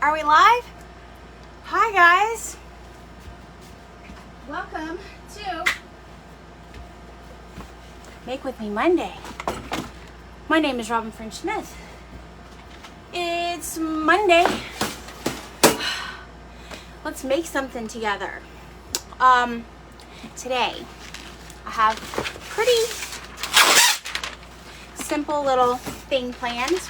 Are we live? Hi guys. Welcome to Make With Me Monday. My name is Robyn Smith. It's Monday. Let's make something together. Today I have pretty simple little thing planned.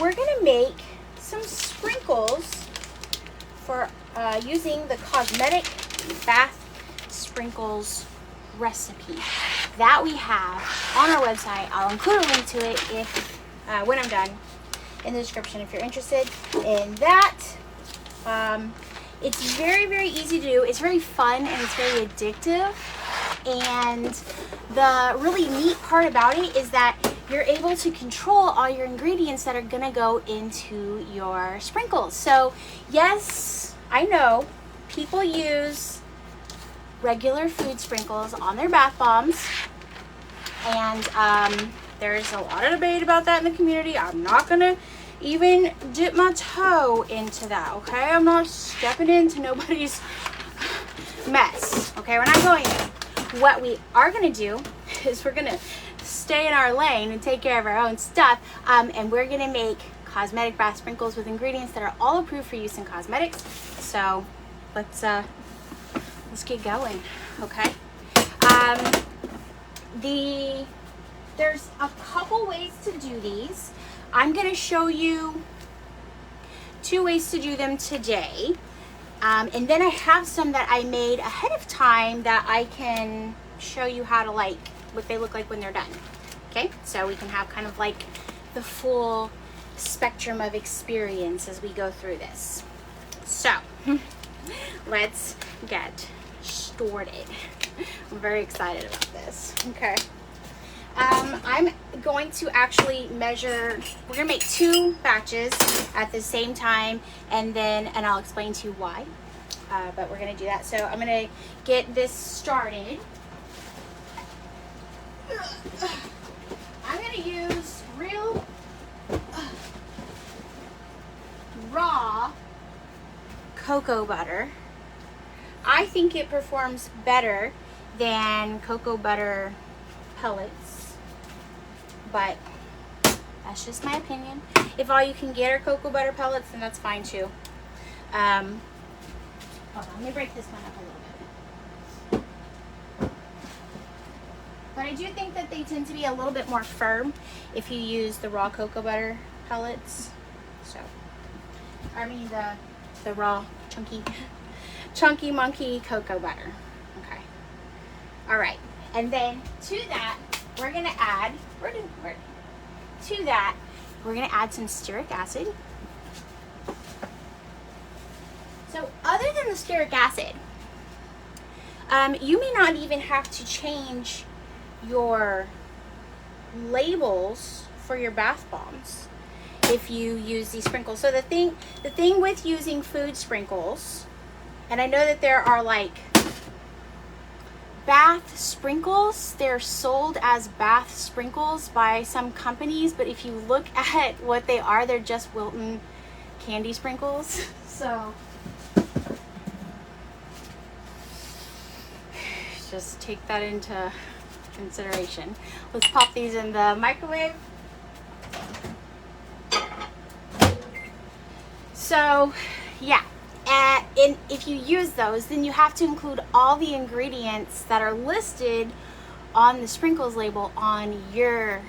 We're gonna make some sprinkles for using the Cosmetic bath sprinkles recipe that we have on our website. I'll include a link to it if when I'm done in the description if you're interested in that. It's very, very easy to do. It's very fun and it's very addictive. And the really neat part about it is that you're able to control all your ingredients that are gonna go into your sprinkles. So yes, I know people use regular food sprinkles on their bath bombs, and there's a lot of debate about that in the community. I'm not gonna even dip my toe into that, okay? I'm not stepping into nobody's mess, okay? We're not going there. What we are gonna do is we're gonna stay in our lane and take care of our own stuff, and we're gonna make cosmetic bath sprinkles with ingredients that are all approved for use in cosmetics. So let's get going, okay? There's a couple ways to do these. I'm gonna show you 2 ways to do them today. And then I have some that I made ahead of time that I can show you how to what they look like when they're done. Okay, so we can have kind of like the full spectrum of experience as we go through this. So let's get started. I'm very excited about this. Okay. I'm going to actually measure, we're gonna make 2 batches at the same time, and I'll explain to you why, but we're gonna do that. So I'm gonna get this started. I'm gonna use real raw cocoa butter. I think it performs better than cocoa butter pellets, but that's just my opinion. If all you can get are cocoa butter pellets, then that's fine too. Hold on, let me break this one up a little bit. But I do think that they tend to be a little bit more firm if you use the raw cocoa butter pellets. So, I mean the raw chunky monkey cocoa butter. Okay. All right. And then to that, we're gonna add some stearic acid. So other than the stearic acid, you may not even have to change your labels for your bath bombs if you use these sprinkles. So the thing with using food sprinkles, and I know that there are bath sprinkles, they're sold as bath sprinkles by some companies, but if you look at what they are, they're just Wilton candy sprinkles. So just take that into consideration. Let's pop these in the microwave. So yeah, and if you use those, then you have to include all the ingredients that are listed on the sprinkles label on your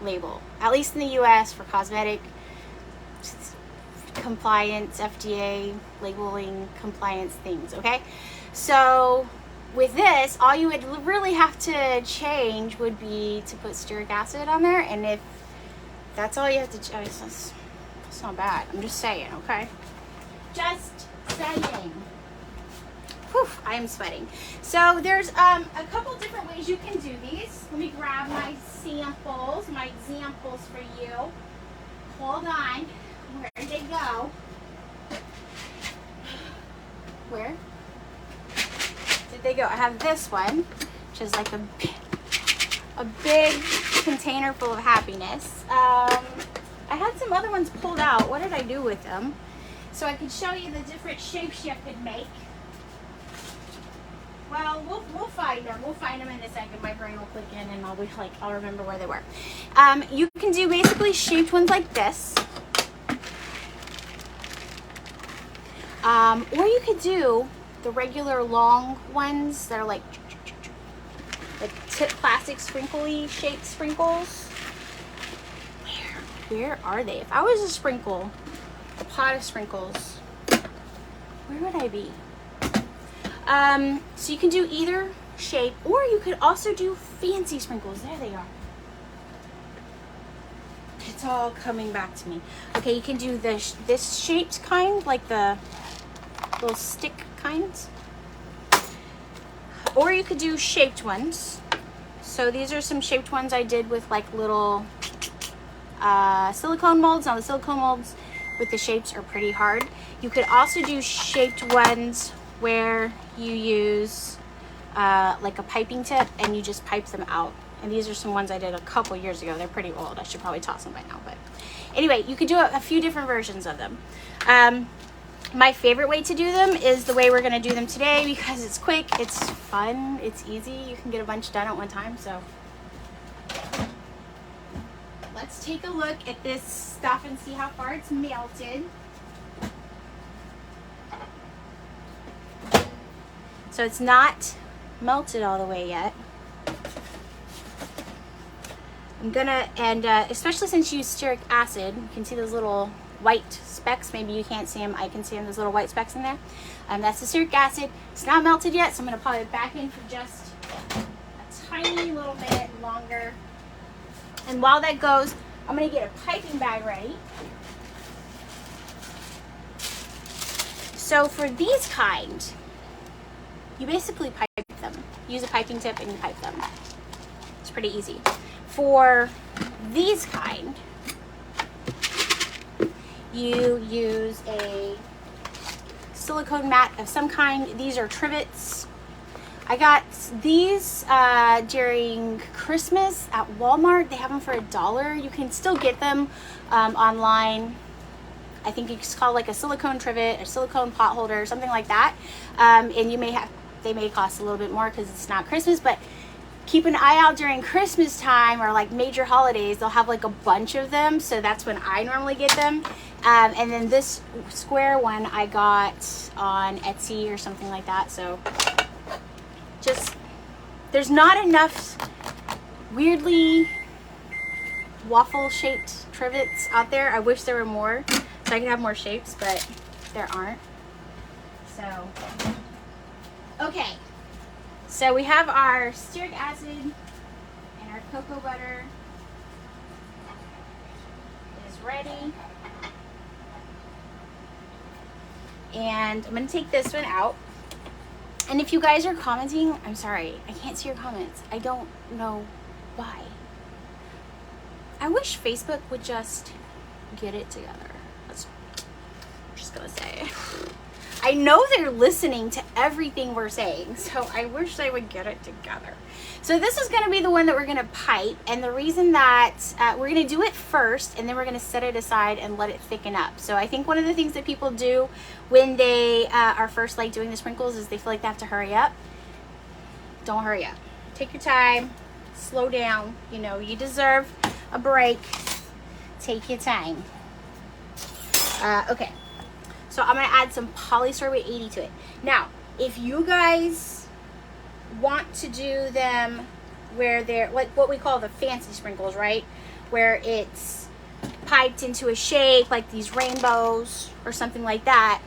label, at least in the US for cosmetic compliance, FDA labeling compliance things, okay? So with this, all you would really have to change would be to put stearic acid on there, and if that's all you have to change, that's not bad. I'm just saying, okay? Just saying. Whew, I am sweating. So there's a couple different ways you can do these. Let me grab my examples for you. Hold on. Where did they go? Where did they go? I have this one, which is like a big container full of happiness. I I had some other ones pulled out. What did I do with them? So I could show you the different shapes you could make. Well, we'll find them. We'll find them in a second. My brain will click in and I'll remember where they were. You can do basically shaped ones like this. Or you could do the regular long ones that are like tip plastic sprinkly shaped sprinkles. Where are they? If I was a sprinkle, a pot of sprinkles, where would I be? So you can do either shape, or you could also do fancy sprinkles. There they are. It's all coming back to me. Okay, you can do this shaped kind, like the little stick kinds, or you could do shaped ones. So these are some shaped ones I did with like little silicone molds. Now the silicone molds with the shapes are pretty hard. You could also do shaped ones where you use like a piping tip and you just pipe them out. And these are some ones I did a couple years ago. They're pretty old. I should probably toss them by now. But anyway, you could do a few different versions of them. My favorite way to do them is the way we're going to do them today, because it's quick, it's fun, it's easy. You can get a bunch done at one time. So let's take a look at this stuff and see how far it's melted. So it's not melted all the way yet. I'm gonna, and especially since you use stearic acid, you can see those little white specks. Maybe you can't see them, I can see them, those little white specks in there. That's the stearic acid. It's not melted yet, so I'm gonna pop it back in for just a tiny little bit longer. And while that goes, I'm gonna get a piping bag ready. So for these kind, you basically pipe them. Use a piping tip and you pipe them. It's pretty easy. For these kind, you use a silicone mat of some kind. These are trivets. I got these during Christmas at Walmart. They have them for $1. You can still get them online. I think it's called like a silicone trivet, a silicone pot holder, something like that. And they may cost a little bit more because it's not Christmas, but keep an eye out during Christmas time or like major holidays. They'll have like a bunch of them, so that's when I normally get them. And then this square one I got on Etsy or something like that. So just, there's not enough weirdly waffle shaped trivets out there. I wish there were more so I could have more shapes, but there aren't. So okay, so we have our stearic acid and our cocoa butter is ready. And I'm going to take this one out. And if you guys are commenting, I'm sorry, I can't see your comments. I don't know why. I wish Facebook would just get it together. That's what I'm just going to say. I know they're listening to everything we're saying, so I wish they would get it together. So this is going to be the one that we're going to pipe, and the reason that we're going to do it first, and then we're going to set it aside and let it thicken up. So I think one of the things that people do when they are first like doing the sprinkles is they feel like they have to hurry up. Don't hurry up. Take your time. Slow down. You know, you deserve a break. Take your time. Okay. So I'm going to add some polysorbate 80 to it. Now, if you guys want to do them where they're like what we call the fancy sprinkles, right? Where it's piped into a shape like these rainbows or something like that,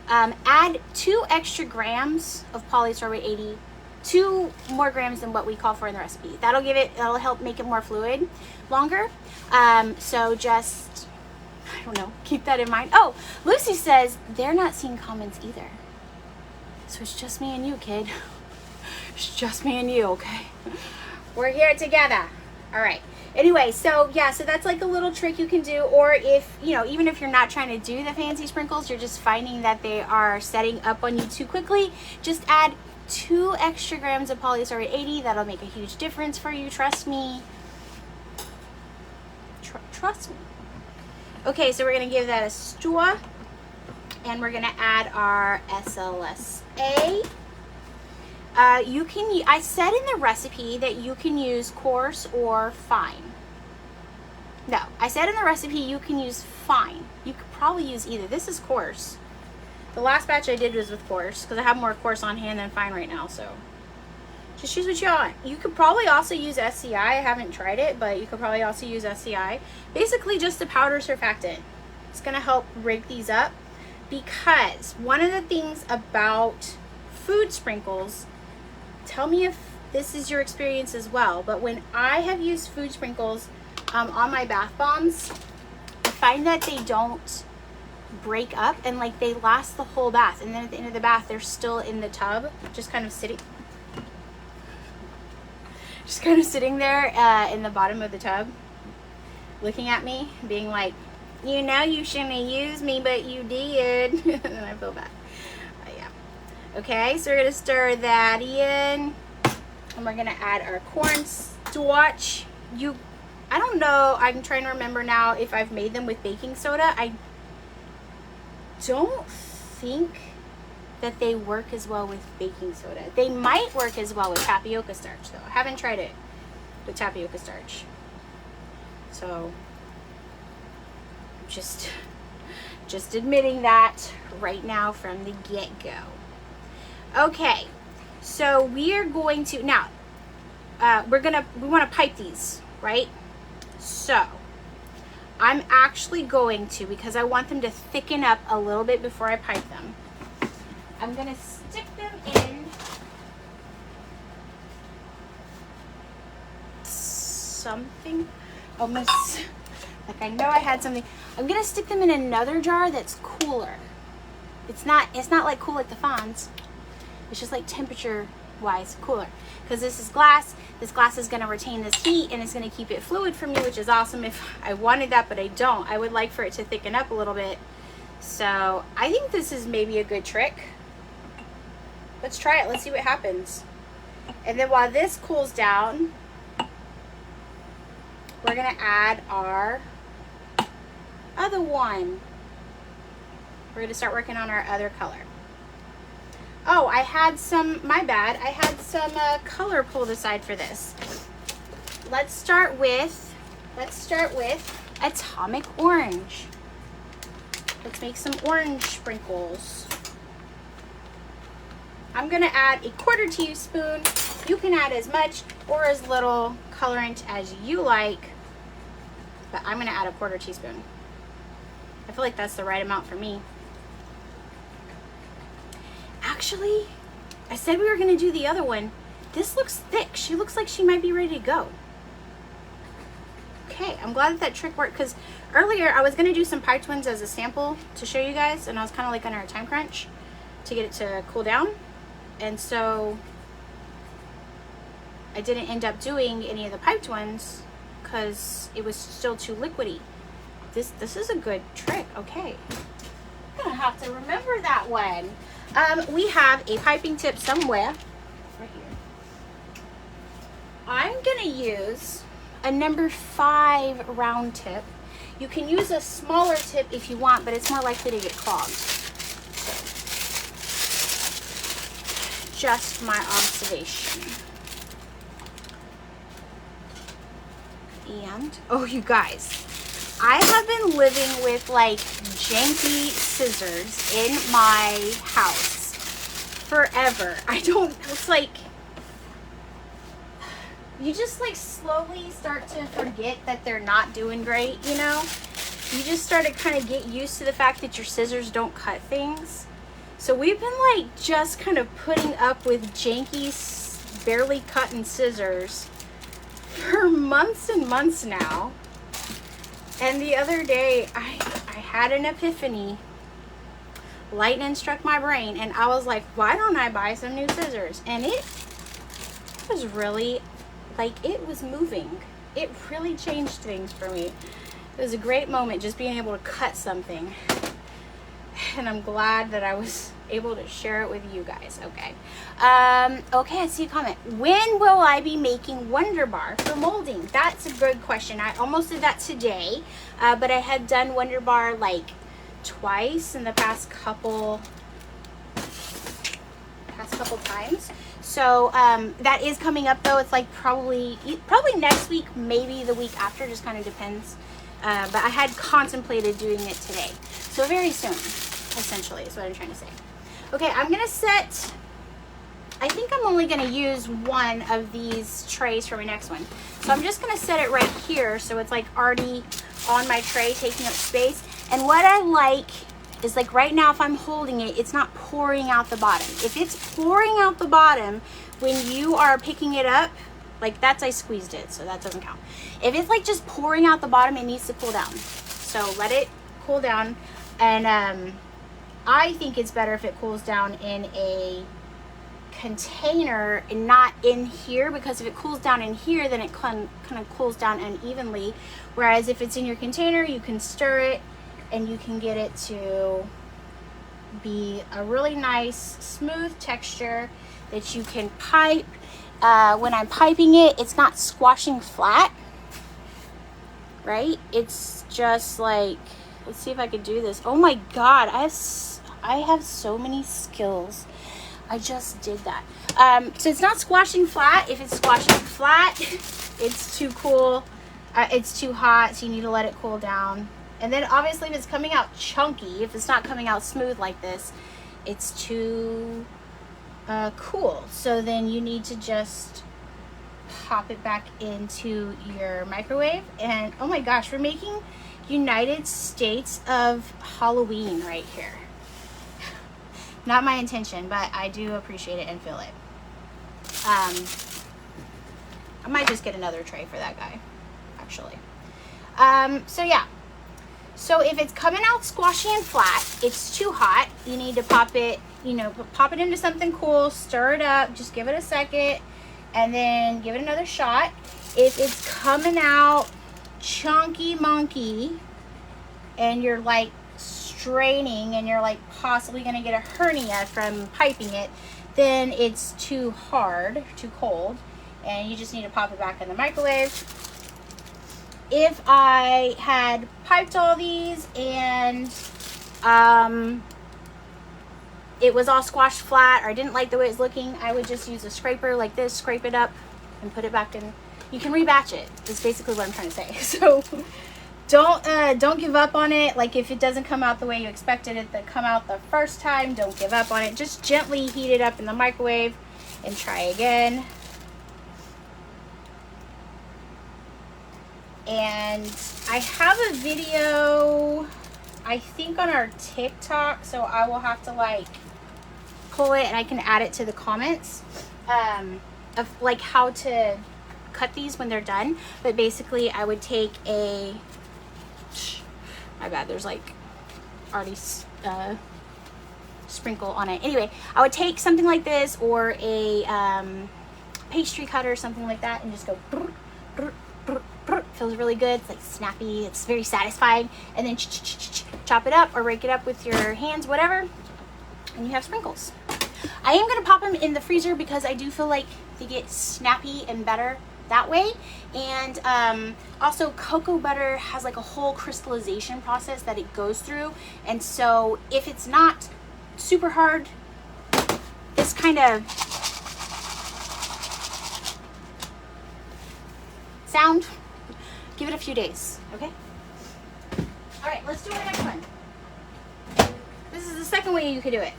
add 2 extra grams of polysorbate 80, 2 more grams than what we call for in the recipe. That'll help make it more fluid longer. So just, I don't know, keep that in mind. Oh, Lucy says they're not seeing comments either. So it's just me and you, kid. It's just me and you, okay? We're here together. All right. Anyway, so yeah, so that's like a little trick you can do. Or if, you know, even if you're not trying to do the fancy sprinkles, you're just finding that they are setting up on you too quickly, just add 2 extra grams of polysorbate 80. That'll make a huge difference for you. Trust me. Trust me. Okay, so we're gonna give that a stir, and we're gonna add our SLSA. You can, I said in the recipe that you can use coarse or fine. No, I said in the recipe you can use fine. You could probably use either. This is coarse. The last batch I did was with coarse because I have more coarse on hand than fine right now, so just use what you want. You could probably also use SCI. I haven't tried it, but you could probably also use SCI. Basically just a powder surfactant. It's gonna help rig these up, because one of the things about food sprinkles, tell me if this is your experience as well, but when I have used food sprinkles on my bath bombs, I find that they don't break up, and like they last the whole bath, and then at the end of the bath they're still in the tub, just kind of sitting there in the bottom of the tub, looking at me, being like, you know you shouldn't have used me, but you did. And then I feel bad. Yeah. Okay, so we're gonna stir that in, and we're gonna add our cornstarch. I don't know, I'm trying to remember now if I've made them with baking soda. I don't think that they work as well with baking soda. They might work as well with tapioca starch though. I haven't tried it with tapioca starch. So just admitting that right now from the get-go. Okay, so we are going to now we want to pipe these, right? So I'm actually going to, because I want them to thicken up a little bit before I pipe them, I'm gonna stick them in something almost like I know I had something. I'm gonna stick them in another jar that's cooler. It's not like cool like the Fonz. It's just like temperature wise cooler, because this is glass. This glass is going to retain this heat, and it's going to keep it fluid for me, which is awesome if I wanted that, but I don't. I would like for it to thicken up a little bit. So I think this is maybe a good trick. Let's try it. Let's see what happens. And then while this cools down, we're going to add our other one. We're going to start working on our other color. Oh, I had some, my bad, I had some color pulled aside for this. Let's start with Atomic Orange. Let's make some orange sprinkles. I'm gonna add a 1/4 teaspoon. You can add as much or as little colorant as you like, but I'm gonna add a 1/4 teaspoon. I feel like that's the right amount for me. Actually, I said we were gonna do the other one. This looks thick. She looks like she might be ready to go. Okay, I'm glad that trick worked, because earlier I was gonna do some piped ones as a sample to show you guys, and I was kind of like under a time crunch to get it to cool down, and so I didn't end up doing any of the piped ones because it was still too liquidy. This is a good trick. Okay, I'm gonna have to remember that one. We have a piping tip somewhere right here. I'm gonna use a number 5 round tip. You can use a smaller tip if you want, but it's more likely to get clogged. So, just my observation. And, oh, you guys, I have been living with like janky scissors in my house forever. It's like, you just like slowly start to forget that they're not doing great, you know? You just start to kind of get used to the fact that your scissors don't cut things. So we've been like just kind of putting up with janky, barely cutting scissors for months and months now. And the other day I had an epiphany. Lightning struck my brain, and I was like, why don't I buy some new scissors? And it was really like, it was moving. It really changed things for me. It was a great moment just being able to cut something. and I'm glad that I was able to share it with you guys. Okay. Okay, I see a comment. When will I be making Wonder Bar for molding? That's a good question. I almost did that today, but I had done Wonder Bar like twice in the past couple times. So that is coming up though. It's like probably next week, maybe the week after, just kind of depends. But I had contemplated doing it today. So very soon, essentially, is what I'm trying to say. Okay, I'm gonna set, I think I'm only gonna use one of these trays for my next one. So I'm just gonna set it right here so it's like already on my tray taking up space. And what I like is, like right now if I'm holding it, it's not pouring out the bottom. If it's pouring out the bottom when you are picking it up, like I squeezed it, so that doesn't count. If it's like just pouring out the bottom, it needs to cool down. So let it cool down. And I think it's better if it cools down in a container and not in here, because if it cools down in here, then it kind of cools down unevenly. Whereas if it's in your container, you can stir it and you can get it to be a really nice smooth texture that you can pipe. When I'm piping it, it's not squashing flat, right? It's just like, let's see if I could do this. Oh my God, I have so many skills. I just did that. So it's not squashing flat. If it's squashing flat, it's too cool. It's too hot, so you need to let it cool down. And then obviously if it's coming out chunky, if it's not coming out smooth like this, it's too cool. So then you need to just pop it back into your microwave. And oh my gosh, we're making United States of Halloween right here. Not my intention, but I do appreciate it and feel it. I might just get another tray for that guy, actually. So yeah. So if it's coming out squashy and flat, it's too hot. You need to pop it, pop it into something cool, stir it up, just give it a second, and then give it another shot. If it's coming out chunky monkey and you're like straining and you're like possibly gonna get a hernia from piping it, then it's too hard, too cold, and you just need to pop it back in the microwave. If I had piped all these and it was all squashed flat, or I didn't like the way it's looking, I would just use a scraper like this, scrape it up and put it back in. You can rebatch it, is basically what I'm trying to say. So don't give up on it. Like if it doesn't come out the way you expected it to come out the first time, don't give up on it. Just gently heat it up in the microwave and try again. And I have a video, I think, on our TikTok, so I will have to like pull it and I can add it to the comments of like how to cut these when they're done. But basically I would take a, my bad, there's like already sprinkle on it. Anyway, I would take something like this or a pastry cutter or something like that and just go brr, brr, brr, brr. Feels really good. It's like snappy, it's very satisfying. And then chop it up or rake it up with your hands, whatever, and you have sprinkles. I am going to pop them in the freezer because I do feel like they get snappy and better that way. And also cocoa butter has like a whole crystallization process that it goes through, and so if it's not super hard, this kind of sound, give it a few days, okay? All right, let's do our next one. This is the second way you could do it.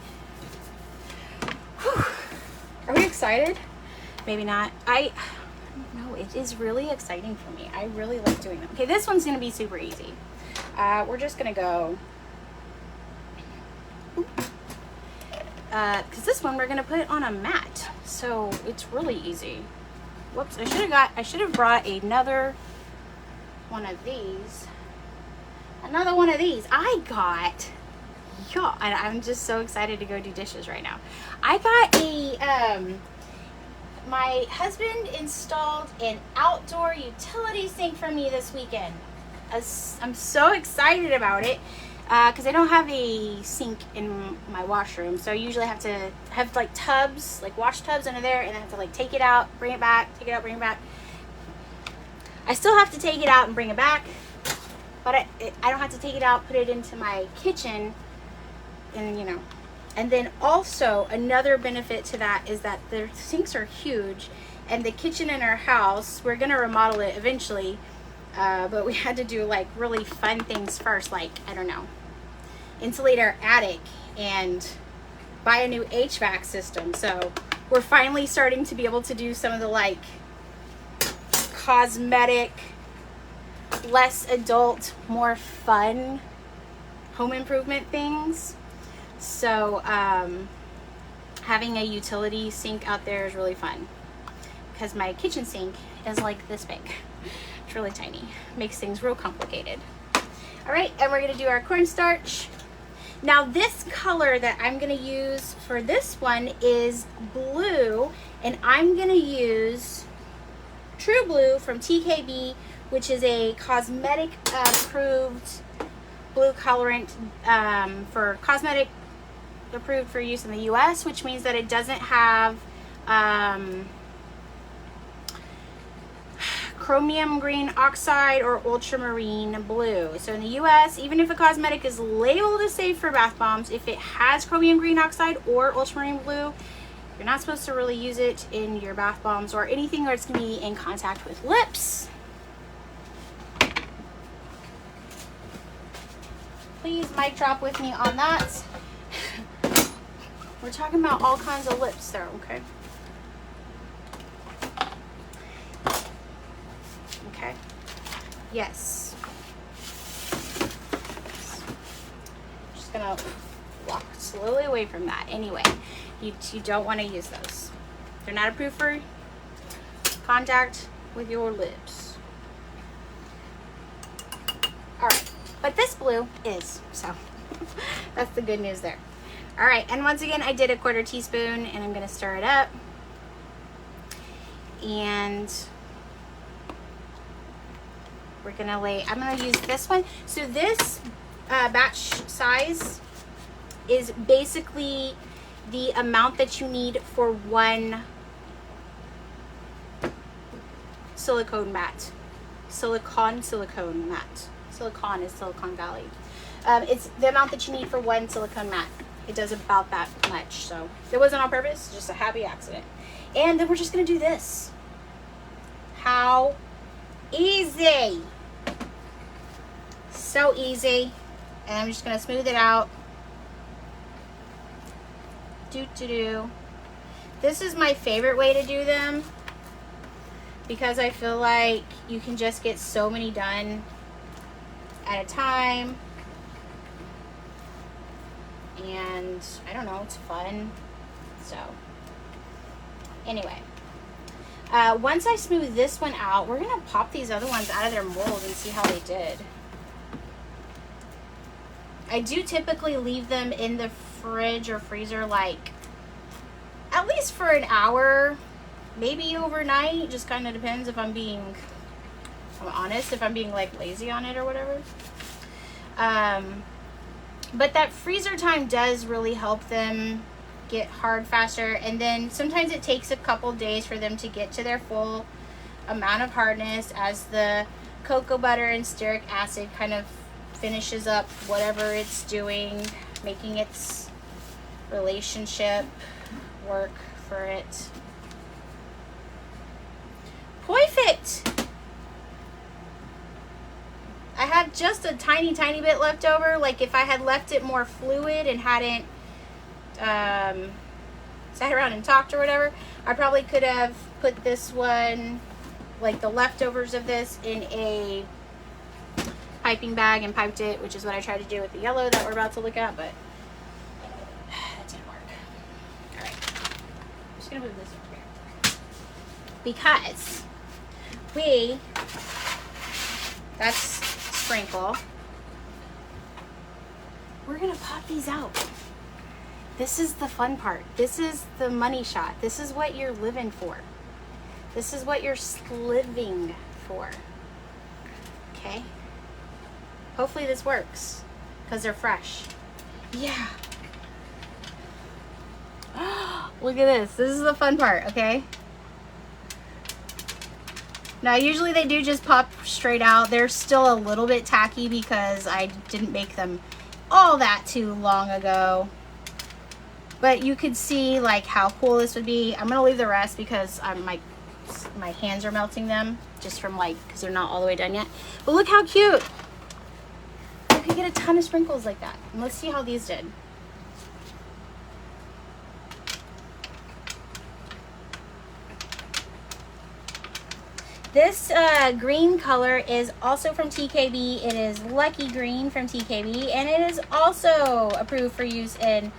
Whew. Are we excited? Maybe not. I don't know, it is really exciting for me. I really like doing them. Okay, this one's gonna be super easy. We're just gonna go, because this one we're gonna put on a mat, so it's really easy. Whoops, I should have brought another one of these. Another one of these. I got, yeah, I'm just so excited to go do dishes right now. I got a, my husband installed an outdoor utility sink for me this weekend. I'm so excited about it. because I don't have a sink in my washroom, so I usually have to have like tubs, like wash tubs under there, and then I have to like take it out, bring it back, take it out, bring it back. I still have to take it out and bring it back, but I don't have to take it out, put it into my kitchen, and you know. And then also another benefit to that is that the sinks are huge, and the kitchen in our house, we're gonna remodel it eventually, but we had to do like really fun things first, like, I don't know, insulate our attic and buy a new HVAC system. So we're finally starting to be able to do some of the like cosmetic, less adult, more fun home improvement things. So having a utility sink out there is really fun, because my kitchen sink is like this big. It's really tiny, makes things real complicated. All right, and we're gonna do our cornstarch. Now this color that I'm gonna use for this one is blue, and I'm gonna use True Blue from TKB, which is a cosmetic approved blue colorant for cosmetic approved for use in the US, which means that it doesn't have chromium green oxide or ultramarine blue. So in the US, even if a cosmetic is labeled as safe for bath bombs, if it has chromium green oxide or ultramarine blue, you're not supposed to really use it in your bath bombs or anything where it's going to be in contact with lips. Please mic drop with me on that. We're talking about all kinds of lips there, okay? Okay. Yes. Just gonna walk slowly away from that. Anyway, you don't want to use those. They're not approved for contact with your lips. All right, but this blue is, so that's the good news there. All right, and once again, I did a 1/4 teaspoon, and I'm gonna stir it up. And we're gonna I'm gonna use this one. So this batch size is basically the amount that you need for one silicone mat. Silicone mat. Silicon is Silicon Valley. It's the amount that you need for one silicone mat. It does about that much, so it wasn't on purpose, just a happy accident. And then we're just gonna do this. How easy! So easy. And I'm just gonna smooth it out. Do. This is my favorite way to do them, because I feel like you can just get so many done at a time. And I don't know, it's fun. So anyway, once I smooth this one out, we're gonna pop these other ones out of their mold and see how they did. I do typically leave them in the fridge or freezer like at least for an hour, maybe overnight. Just kind of depends if I'm honest, if I'm being like lazy on it or whatever. But that freezer time does really help them get hard faster. And then sometimes it takes a couple days for them to get to their full amount of hardness as the cocoa butter and stearic acid kind of finishes up whatever it's doing, making its relationship work for it. Perfect! I had just a tiny bit left over. Like if I had left it more fluid and hadn't sat around and talked or whatever, I probably could have put this one, like the leftovers of this, in a piping bag and piped it, which is what I tried to do with the yellow that we're about to look at, but that didn't work. All right, I'm just gonna move this over here because that's sprinkle. We're gonna pop these out. This is the fun part. This is the money shot. This is what you're living for. This is what you're living for. Okay? Hopefully this works. because they're fresh. Yeah. Look at this. This is the fun part, okay? Now, usually they do just pop straight out. They're still a little bit tacky because I didn't make them all that too long ago. But you could see like how cool this would be. I'm gonna leave the rest because my hands are melting them just from like, because they're not all the way done yet. But look how cute. You could get a ton of sprinkles like that. And let's see how these did. This green color is also from TKB. It is Lucky Green from TKB, and it is also approved for use in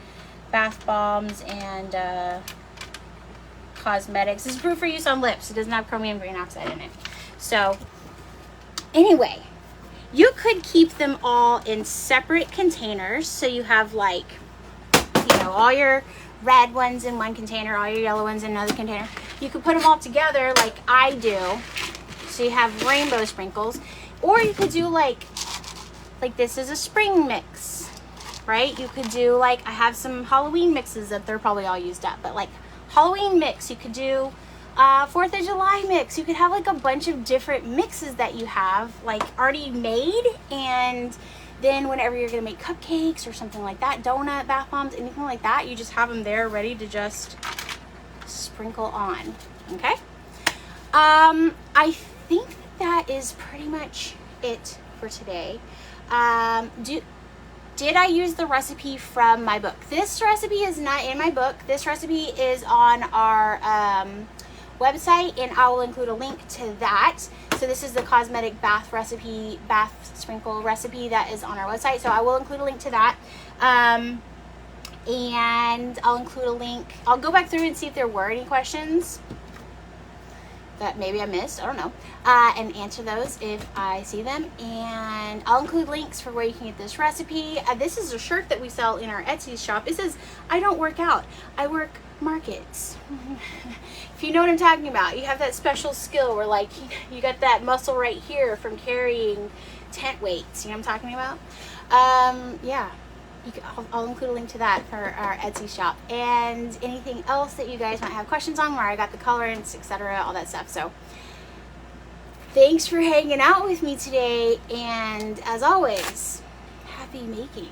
bath bombs and cosmetics. It's approved for use on lips. It doesn't have chromium green oxide in it. So anyway, you could keep them all in separate containers. So you have like, you know, all your red ones in one container, all your yellow ones in another container. You could put them all together like I do. So you have rainbow sprinkles. Or you could do like this is a spring mix, right? You could do like, I have some Halloween mixes that they're probably all used up, but like Halloween mix, you could do 4th of July mix. You could have like a bunch of different mixes that you have like already made, and then whenever you're gonna make cupcakes or something like that, donut, bath bombs, anything like that, you just have them there ready to just sprinkle on. Okay. I think that is pretty much it for today. Did I use the recipe from my book? This recipe is not in my book. This recipe is on our website, and I will include a link to that. So this is the cosmetic bath recipe, bath sprinkle recipe that is on our website. So I will include a link to that. And I'll include a link. I'll go back through and see if there were any questions that maybe I missed, I don't know, and answer those if I see them. And I'll include links for where you can get this recipe. This is a shirt that we sell in our Etsy shop. It says, I don't work out, I work markets. If you know what I'm talking about, you have that special skill where like you got that muscle right here from carrying tent weights. You know what I'm talking about? Yeah. I'll include a link to that for our Etsy shop, and anything else that you guys might have questions on, where I got the colorants, etc., all that stuff. So thanks for hanging out with me today, and as always, happy making.